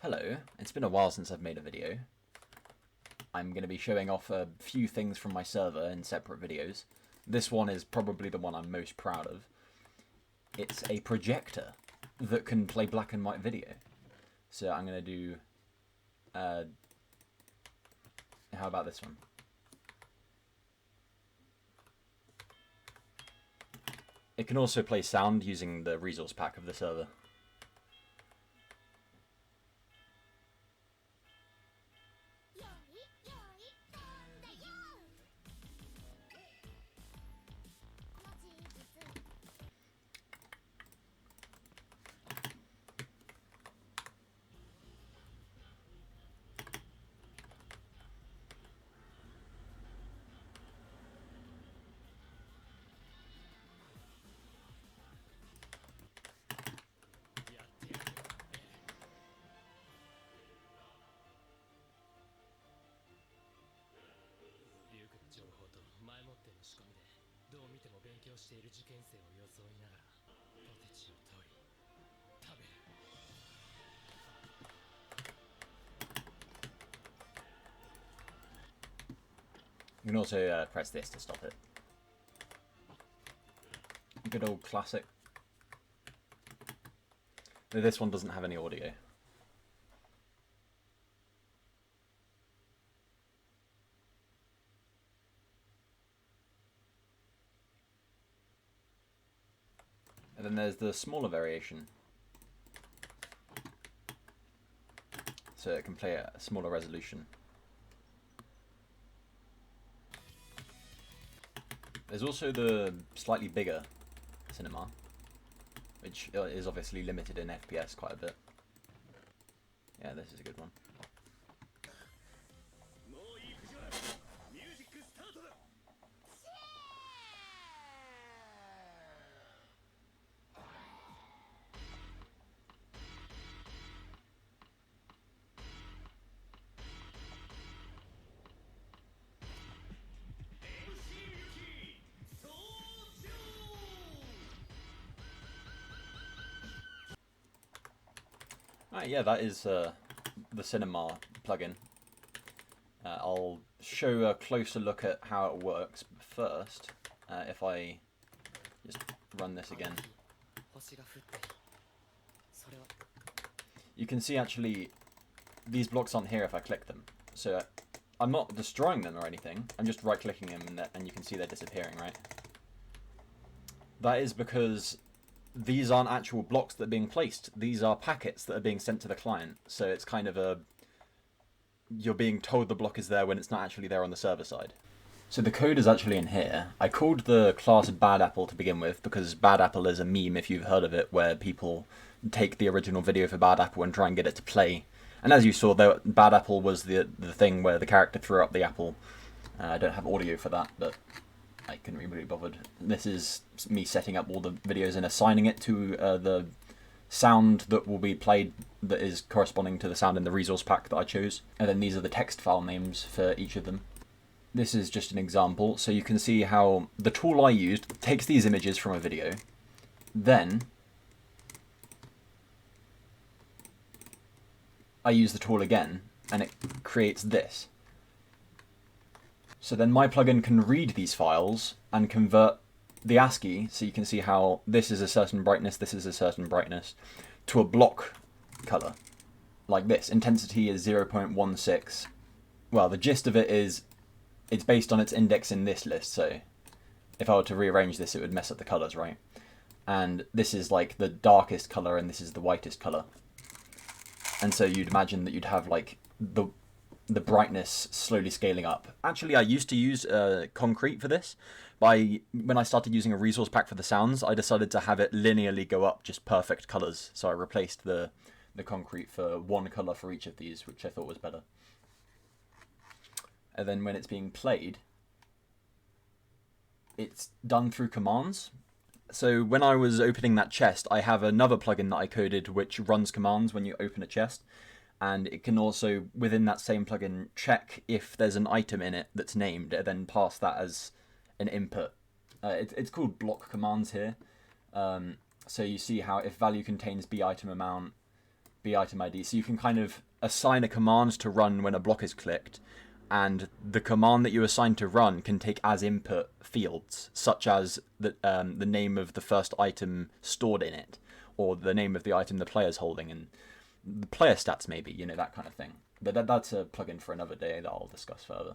Hello, it's been a while since I've made a video. I'm going to be showing off a few things from my server in separate videos. This one is probably the one I'm most proud of. It's a projector that can play black and white video. So I'm going to do... how about this one? It can also play sound using the resource pack of the server. You can also press this to stop it. Good old classic. Though this one doesn't have any audio. And then there's the smaller variation. So it can play at a smaller resolution. There's also the slightly bigger cinema, which is obviously limited in FPS quite a bit. Yeah, this is a good one. Yeah, that is the cinema plugin. I'll show a closer look at how it works first. If I just run this again, you can see actually these blocks aren't here if I click them. So I'm not destroying them or anything. I'm just right-clicking them and you can see they're disappearing, right? That is because these aren't actual blocks that are being placed. These are packets that are being sent to the client. So it's kind of a... you're being told the block is there when it's not actually there on the server side. So the code is actually in here. I called the class Bad Apple to begin with because Bad Apple is a meme, if you've heard of it, where people take the original video for Bad Apple and try and get it to play. And as you saw, Bad Apple was the thing where the character threw up the apple. I don't have audio for that, but I couldn't be really bothered. This is me setting up all the videos and assigning it to the sound that will be played that is corresponding to the sound in the resource pack that I chose. And then these are the text file names for each of them. This is just an example, so you can see how the tool I used takes these images from a video, then I use the tool again, and it creates this. So then my plugin can read these files and convert the ASCII, so you can see how this is a certain brightness, this is a certain brightness, to a block color, like this. Intensity is 0.16. Well, the gist of it is it's based on its index in this list, so if I were to rearrange this, it would mess up the colors, right? And this is like the darkest color, and this is the whitest color. And so you'd imagine that you'd have like the brightness slowly scaling up. Actually, I used to use Concrete for this. When I started using a resource pack for the sounds, I decided to have it linearly go up just perfect colors. So I replaced the Concrete for one color for each of these, which I thought was better. And then when it's being played, it's done through commands. So when I was opening that chest, I have another plugin that I coded which runs commands when you open a chest. And it can also, within that same plugin, check if there's an item in it that's named, and then pass that as an input. It's called block commands here. So you see how if value contains b item amount, the item ID. So you can kind of assign a command to run when a block is clicked, and the command that you assign to run can take as input fields, such as the name of the first item stored in it, or the name of the item the player's holding, and the player stats maybe, that kind of thing. But that's a plugin for another day that I'll discuss further.